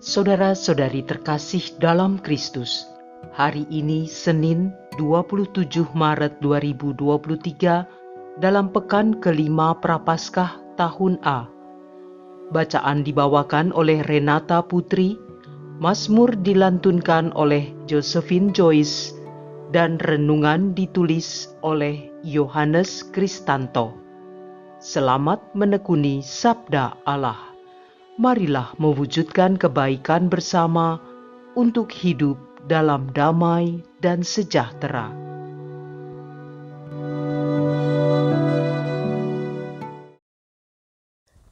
Saudara-saudari terkasih dalam Kristus, hari ini Senin 27 Maret 2023 dalam pekan kelima Prapaskah tahun A. Bacaan dibawakan oleh Renata Putri, Mazmur dilantunkan oleh Josephine Joyce, dan renungan ditulis oleh Yohanes Kristanto. Selamat menekuni Sabda Allah. Marilah mewujudkan kebaikan bersama untuk hidup dalam damai dan sejahtera.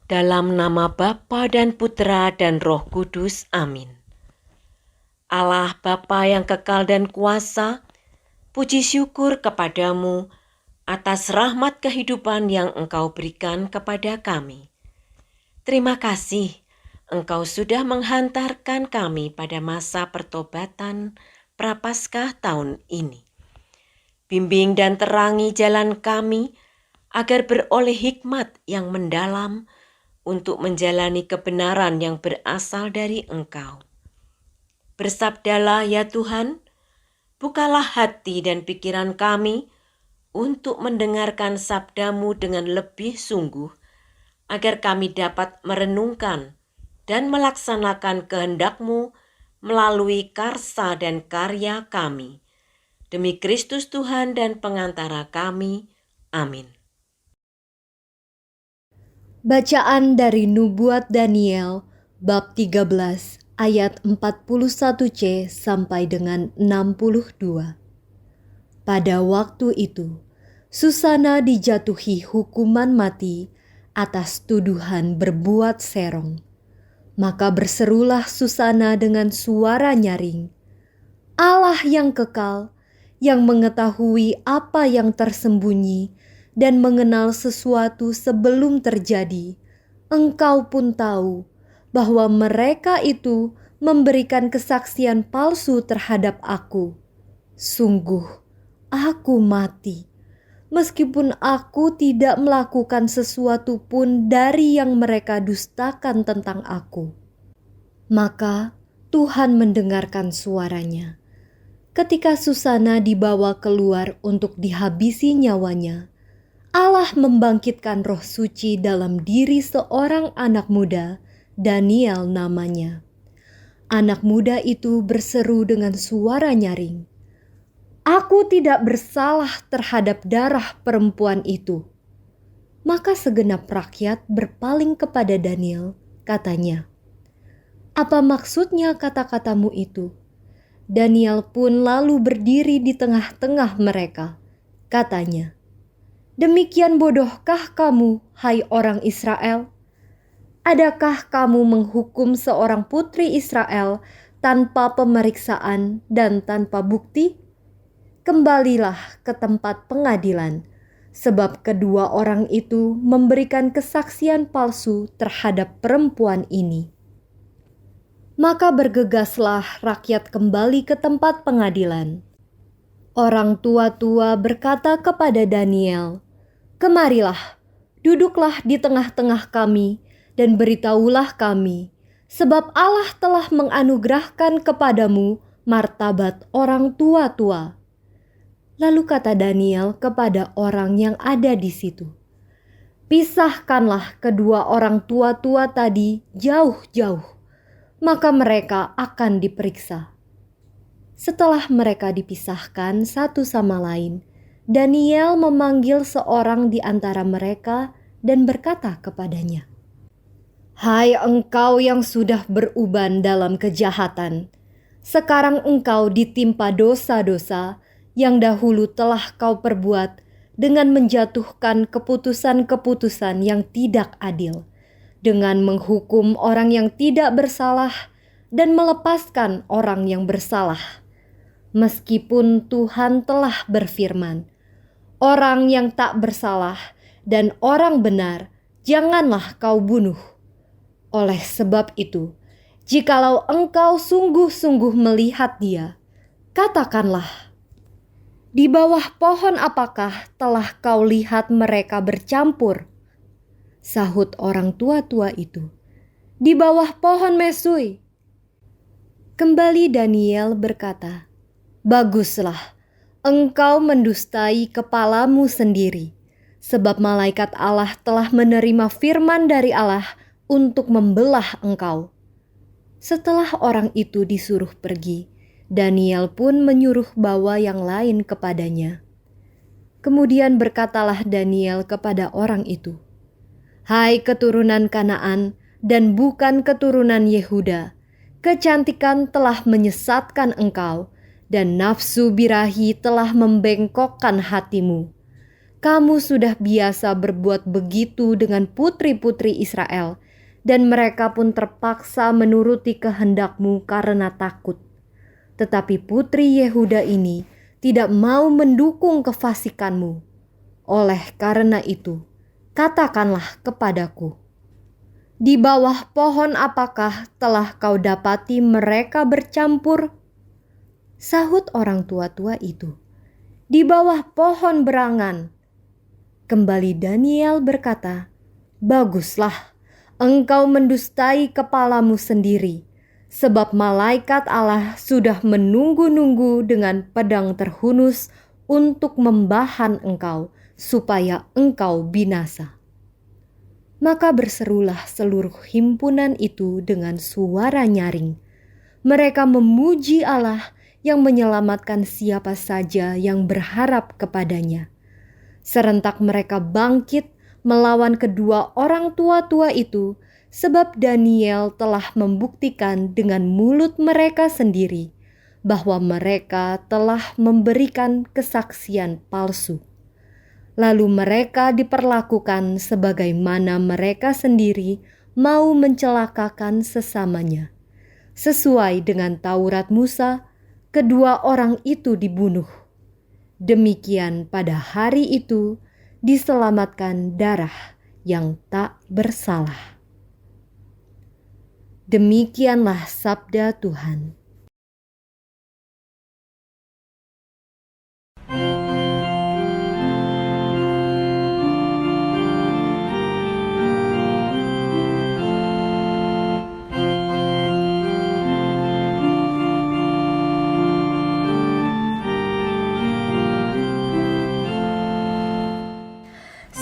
Dalam nama Bapa dan Putra dan Roh Kudus, amin. Allah Bapa yang kekal dan kuasa, puji syukur kepadamu atas rahmat kehidupan yang Engkau berikan kepada kami. Terima kasih Engkau sudah menghantarkan kami pada masa pertobatan Prapaskah tahun ini. Bimbing dan terangi jalan kami agar beroleh hikmat yang mendalam untuk menjalani kebenaran yang berasal dari Engkau. Bersabdalah ya Tuhan, bukalah hati dan pikiran kami untuk mendengarkan sabda-Mu dengan lebih sungguh, agar kami dapat merenungkan dan melaksanakan kehendak-Mu melalui karsa dan karya kami. Demi Kristus Tuhan dan pengantara kami. Amin. Bacaan dari Nubuat Daniel bab 13 ayat 41c sampai dengan 62. Pada waktu itu, Susana dijatuhi hukuman mati atas tuduhan berbuat serong. Maka berserulah Susana dengan suara nyaring, Allah yang kekal, yang mengetahui apa yang tersembunyi dan mengenal sesuatu sebelum terjadi, Engkau pun tahu bahwa mereka itu memberikan kesaksian palsu terhadap aku. Sungguh, aku mati, meskipun aku tidak melakukan sesuatu pun dari yang mereka dustakan tentang aku. Maka Tuhan mendengarkan suaranya. Ketika Susana dibawa keluar untuk dihabisi nyawanya, Allah membangkitkan roh suci dalam diri seorang anak muda, Daniel namanya. Anak muda itu berseru dengan suara nyaring, Aku tidak bersalah terhadap darah perempuan itu. Maka segenap rakyat berpaling kepada Daniel, katanya, Apa maksudnya kata-katamu itu? Daniel pun lalu berdiri di tengah-tengah mereka, katanya, Demikian bodohkah kamu, hai orang Israel? Adakah kamu menghukum seorang putri Israel tanpa pemeriksaan dan tanpa bukti? Kembalilah ke tempat pengadilan, sebab kedua orang itu memberikan kesaksian palsu terhadap perempuan ini. Maka bergegaslah rakyat kembali ke tempat pengadilan. Orang tua-tua berkata kepada Daniel, Kemarilah, duduklah di tengah-tengah kami dan beritahulah kami, sebab Allah telah menganugerahkan kepadamu martabat orang tua-tua. Lalu kata Daniel kepada orang yang ada di situ, Pisahkanlah kedua orang tua-tua tadi jauh-jauh, maka mereka akan diperiksa. Setelah mereka dipisahkan satu sama lain, Daniel memanggil seorang di antara mereka dan berkata kepadanya, Hai engkau yang sudah beruban dalam kejahatan, sekarang engkau ditimpa dosa-dosa yang dahulu telah kau perbuat dengan menjatuhkan keputusan-keputusan yang tidak adil, dengan menghukum orang yang tidak bersalah dan melepaskan orang yang bersalah. Meskipun Tuhan telah berfirman, orang yang tak bersalah dan orang benar janganlah kau bunuh. Oleh sebab itu, jikalau engkau sungguh-sungguh melihat dia, katakanlah, di bawah pohon apakah telah kau lihat mereka bercampur? Sahut orang tua-tua itu, di bawah pohon mesui. Kembali Daniel berkata, "Baguslah, engkau mendustai kepalamu sendiri, sebab malaikat Allah telah menerima firman dari Allah untuk membelah engkau." Setelah orang itu disuruh pergi, Daniel pun menyuruh bawa yang lain kepadanya. Kemudian berkatalah Daniel kepada orang itu, "Hai keturunan Kanaan dan bukan keturunan Yehuda, kecantikan telah menyesatkan engkau, dan nafsu birahi telah membengkokkan hatimu. Kamu sudah biasa berbuat begitu dengan putri-putri Israel, dan mereka pun terpaksa menuruti kehendakmu karena takut. Tetapi putri Yehuda ini tidak mau mendukung kefasikanmu. Oleh karena itu, katakanlah kepadaku, di bawah pohon apakah telah kau dapati mereka bercampur?" Sahut orang tua-tua itu, "Di bawah pohon berangan." Kembali Daniel berkata, "Baguslah, engkau mendustai kepalamu sendiri, sebab malaikat Allah sudah menunggu-nunggu dengan pedang terhunus untuk membahan engkau, supaya engkau binasa." Maka berserulah seluruh himpunan itu dengan suara nyaring. Mereka memuji Allah yang menyelamatkan siapa saja yang berharap kepadanya. Serentak mereka bangkit melawan kedua orang tua-tua itu, sebab Daniel telah membuktikan dengan mulut mereka sendiri bahwa mereka telah memberikan kesaksian palsu. Lalu mereka diperlakukan sebagaimana mereka sendiri mau mencelakakan sesamanya. Sesuai dengan Taurat Musa, kedua orang itu dibunuh. Demikian pada hari itu diselamatkan darah yang tak bersalah. Demikianlah sabda Tuhan.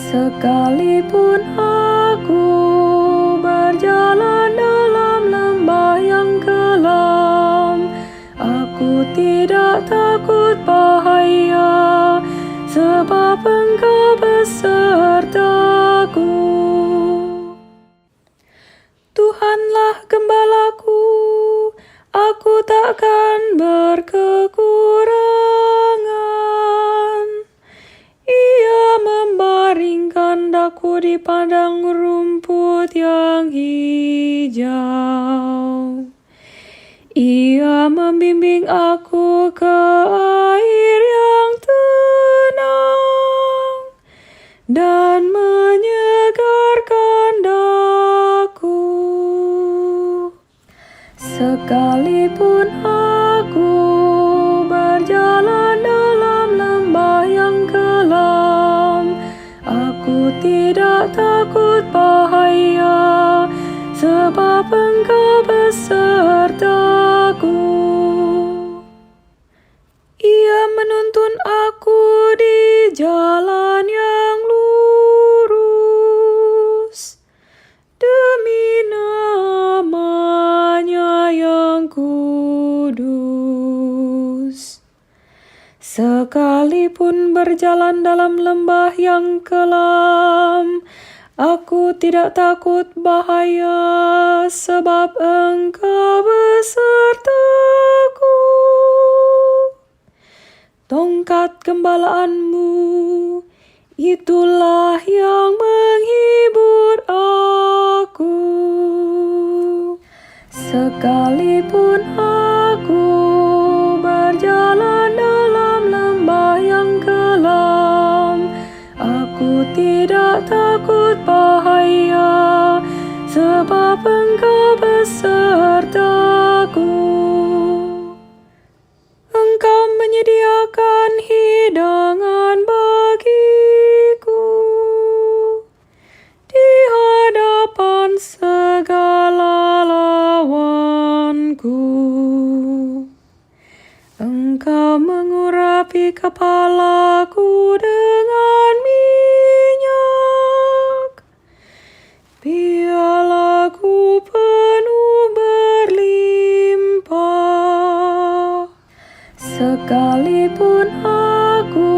Sekalipun aku berjalan dalam lembah yang kelam, aku tidak takut bahaya, sebab Engkau besertaku. Tuhanlah gembalaku, aku takkan berkekurangan. Ia membaringkan daku di padang rumput yang hijau. Ia membimbing aku ke air yang tenang dan menyegarkan daku. Sekalipun aku berjalan dalam lembah yang kelam, aku tidak takut bahaya, sebab Engkau besertaku. Ia menuntun aku di jalan yang lurus, demi nama-Nya yang kudus. Sekalipun berjalan dalam lembah yang kelam, aku tidak takut bahaya, sebab Engkau besertaku. Tongkat gembalaanmu, itulah yang menghibur aku. Sekalipun aku berjalan dalam lembah yang kelam, aku tidak takut bahaya, sebab Engkau besertaku. Engkau menyediakan hidangan bagiku di hadapan segala lawanku. api kepalaku dengan minyak. Pialaku penuh berlimpah. Sekalipun aku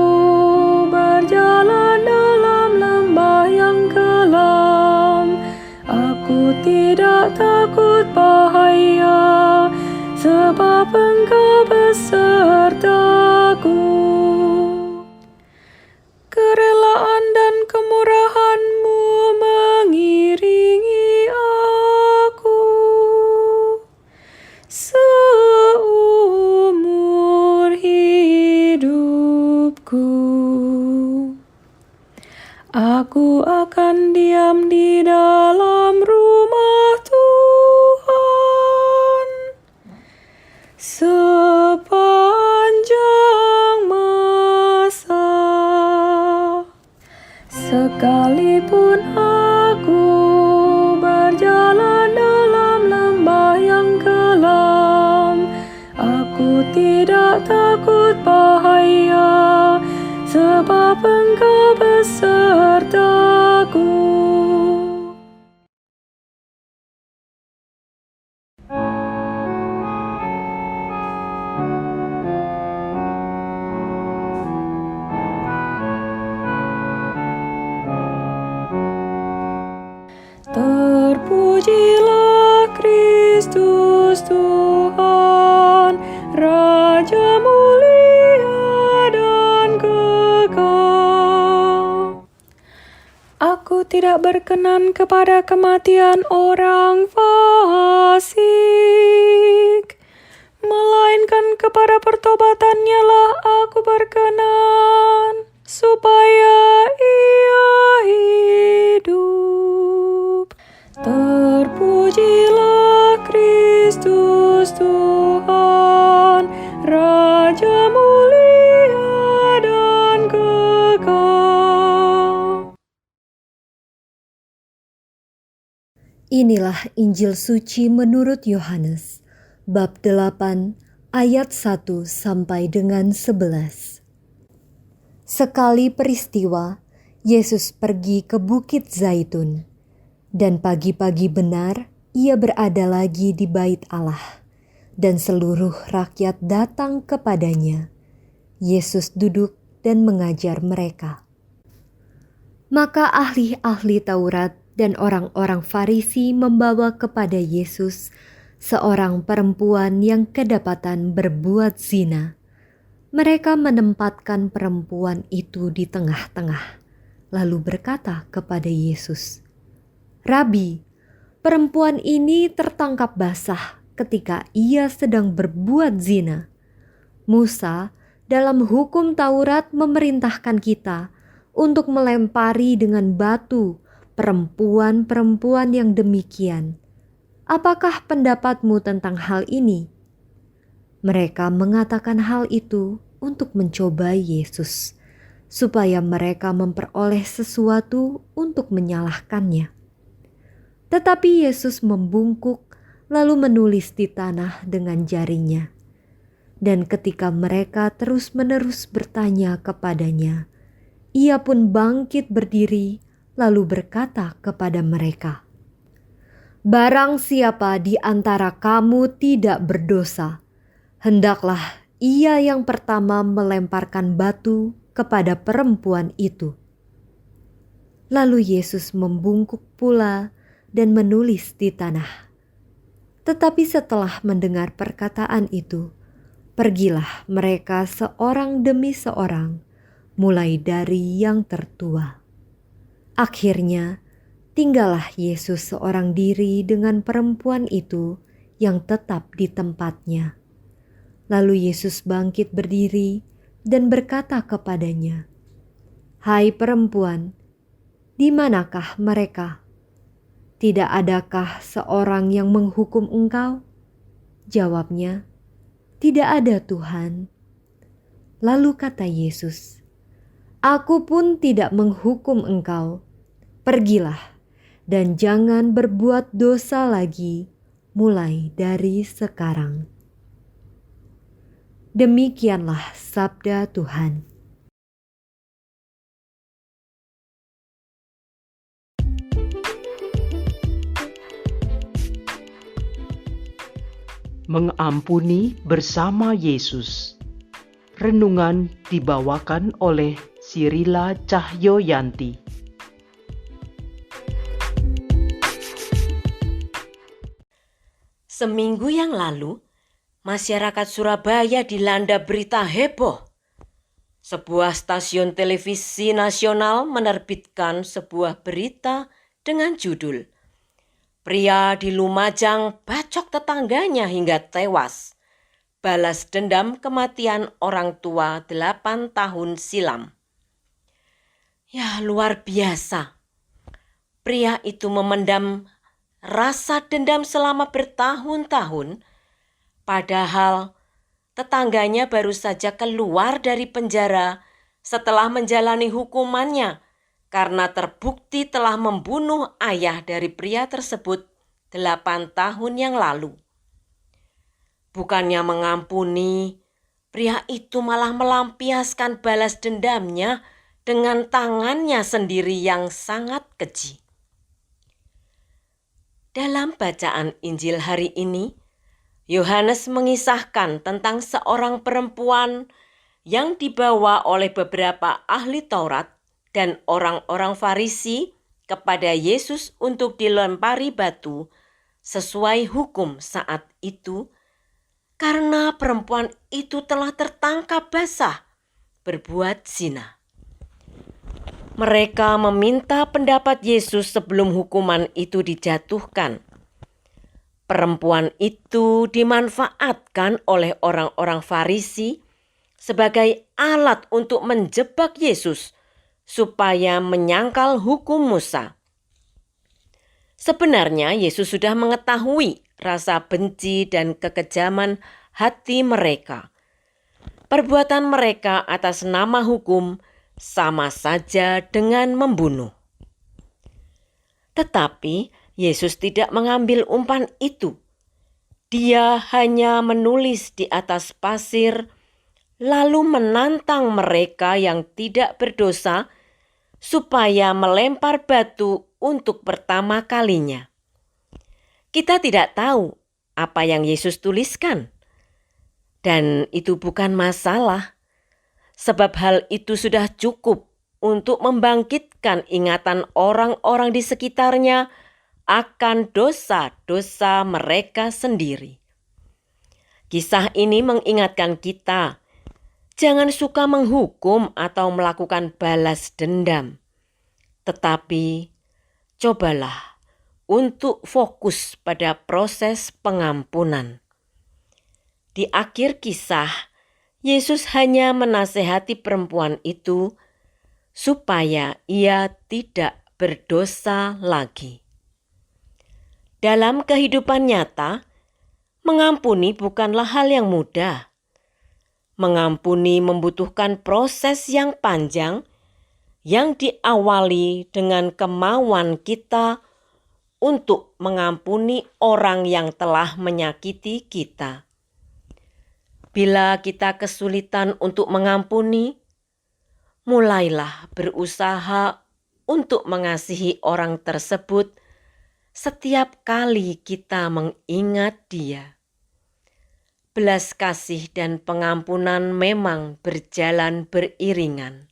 berjalan dalam lembah yang kelam, aku tidak takut bahaya, sebab Engkau besertaku. Kerelaan dan kemurahan-Mu mengiringi aku seumur hidupku. Aku akan diam di dalam rumah Tuhan sepanjang masa. Sekalipun aku berjalan dalam lembah yang kelam, aku tidak takut bahaya, sebab Engkau besertaku. Terpujilah Kristus Tuhan, Raja mulia dan kekal. Aku tidak berkenan kepada kematian orang fasik, melainkan kepada pertobatannya lah aku berkenan, supaya ia hidup. Terpujilah Kristus Tuhan, Raja mulia dan kekal. Inilah Injil suci menurut Yohanes, bab 8 ayat 1 sampai dengan 11. Sekali peristiwa, Yesus pergi ke Bukit Zaitun, dan pagi-pagi benar ia berada lagi di bait Allah, dan seluruh rakyat datang kepadanya. Yesus duduk dan mengajar mereka. Maka ahli-ahli Taurat dan orang-orang Farisi membawa kepada Yesus seorang perempuan yang kedapatan berbuat zina. Mereka menempatkan perempuan itu di tengah-tengah, lalu berkata kepada Yesus, "Rabi, perempuan ini tertangkap basah ketika ia sedang berbuat zina. Musa dalam hukum Taurat memerintahkan kita untuk melempari dengan batu perempuan-perempuan yang demikian. Apakah pendapatmu tentang hal ini?" Mereka mengatakan hal itu untuk mencobai Yesus, supaya mereka memperoleh sesuatu untuk menyalahkannya. Tetapi Yesus membungkuk lalu menulis di tanah dengan jarinya. Dan ketika mereka terus-menerus bertanya kepadanya, ia pun bangkit berdiri lalu berkata kepada mereka, "Barang siapa di antara kamu tidak berdosa, hendaklah ia yang pertama melemparkan batu kepada perempuan itu." Lalu Yesus membungkuk pula dan menulis di tanah. Tetapi setelah mendengar perkataan itu, pergilah mereka seorang demi seorang, mulai dari yang tertua. Akhirnya, tinggallah Yesus seorang diri dengan perempuan itu yang tetap di tempatnya. Lalu Yesus bangkit berdiri dan berkata kepadanya, "Hai perempuan, di manakah mereka? Tidak adakah seorang yang menghukum engkau?" Jawabnya, "Tidak ada, Tuhan." Lalu kata Yesus, "Aku pun tidak menghukum engkau. Pergilah dan jangan berbuat dosa lagi mulai dari sekarang." Demikianlah sabda Tuhan. Mengampuni bersama Yesus. Renungan dibawakan oleh Sirila Cahyoyanti. Seminggu yang lalu, masyarakat Surabaya dilanda berita heboh. Sebuah stasiun televisi nasional menerbitkan sebuah berita dengan judul "Pria di Lumajang bacok tetangganya hingga tewas. Balas dendam kematian orang tua 8 tahun silam." Ya, luar biasa. Pria itu memendam rasa dendam selama bertahun-tahun, padahal tetangganya baru saja keluar dari penjara setelah menjalani hukumannya karena terbukti telah membunuh ayah dari pria tersebut 8 tahun yang lalu. Bukannya mengampuni, pria itu malah melampiaskan balas dendamnya dengan tangannya sendiri yang sangat keji. Dalam bacaan Injil hari ini, Yohanes mengisahkan tentang seorang perempuan yang dibawa oleh beberapa ahli Taurat dan orang-orang Farisi kepada Yesus untuk dilempari batu sesuai hukum saat itu, karena perempuan itu telah tertangkap basah berbuat zina. Mereka meminta pendapat Yesus sebelum hukuman itu dijatuhkan. Perempuan itu dimanfaatkan oleh orang-orang Farisi sebagai alat untuk menjebak Yesus supaya menyangkal hukum Musa. Sebenarnya Yesus sudah mengetahui rasa benci dan kekejaman hati mereka. Perbuatan mereka atas nama hukum sama saja dengan membunuh. Tetapi Yesus tidak mengambil umpan itu. Dia hanya menulis di atas pasir, lalu menantang mereka yang tidak berdosa supaya melempar batu untuk pertama kalinya. Kita tidak tahu apa yang Yesus tuliskan, dan itu bukan masalah, sebab hal itu sudah cukup untuk membangkitkan ingatan orang-orang di sekitarnya akan dosa-dosa mereka sendiri. Kisah ini mengingatkan kita, jangan suka menghukum atau melakukan balas dendam. Tetapi cobalah untuk fokus pada proses pengampunan. Di akhir kisah, Yesus hanya menasehati perempuan itu supaya ia tidak berdosa lagi. Dalam kehidupan nyata, mengampuni bukanlah hal yang mudah. Mengampuni membutuhkan proses yang panjang yang diawali dengan kemauan kita untuk mengampuni orang yang telah menyakiti kita. Bila kita kesulitan untuk mengampuni, mulailah berusaha untuk mengasihi orang tersebut setiap kali kita mengingat dia. Belas kasih dan pengampunan memang berjalan beriringan.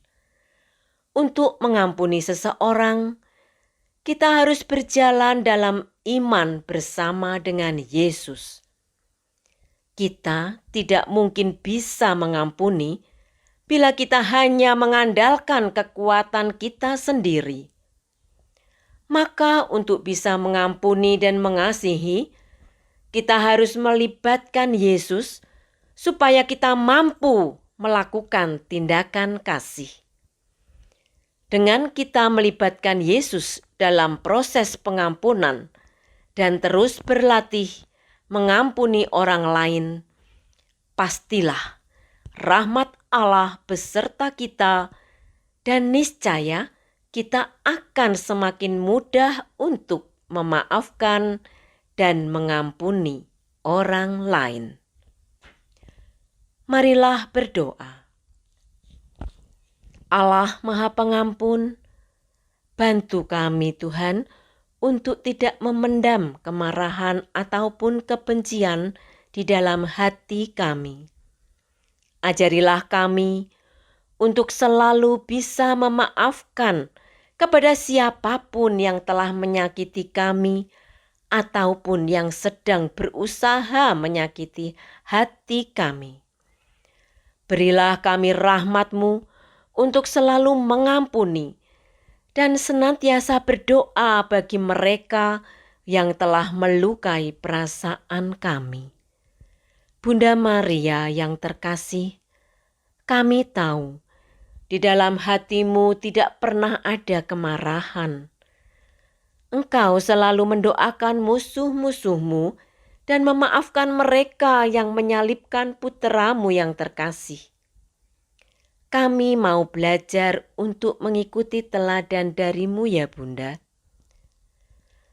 Untuk mengampuni seseorang, kita harus berjalan dalam iman bersama dengan Yesus. Kita tidak mungkin bisa mengampuni bila kita hanya mengandalkan kekuatan kita sendiri. Maka untuk bisa mengampuni dan mengasihi, kita harus melibatkan Yesus supaya kita mampu melakukan tindakan kasih. Dengan kita melibatkan Yesus dalam proses pengampunan dan terus berlatih mengampuni orang lain, pastilah rahmat Allah beserta kita dan niscaya kita akan semakin mudah untuk memaafkan dan mengampuni orang lain. Marilah berdoa. Allah Maha Pengampun, bantu kami Tuhan untuk tidak memendam kemarahan ataupun kebencian di dalam hati kami. Ajarilah kami untuk selalu bisa memaafkan kepada siapapun yang telah menyakiti kami ataupun yang sedang berusaha menyakiti hati kami. Berilah kami rahmat-Mu untuk selalu mengampuni dan senantiasa berdoa bagi mereka yang telah melukai perasaan kami. Bunda Maria yang terkasih, kami tahu di dalam hati-Mu tidak pernah ada kemarahan. Engkau selalu mendoakan musuh-musuh-Mu dan memaafkan mereka yang menyalibkan putra-Mu yang terkasih. Kami mau belajar untuk mengikuti teladan dari-Mu ya Bunda.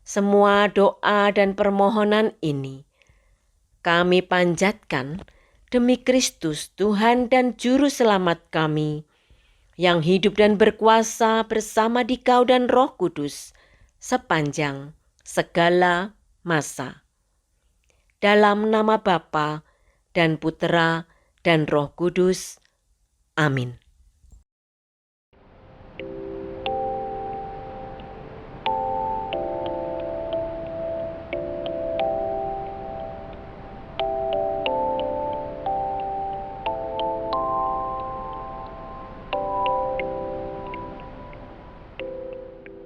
Semua doa dan permohonan ini kami panjatkan demi Kristus Tuhan dan Juru Selamat kami, yang hidup dan berkuasa bersama Dikau dan Roh Kudus sepanjang segala masa. Dalam nama Bapa dan Putera dan Roh Kudus. Amin.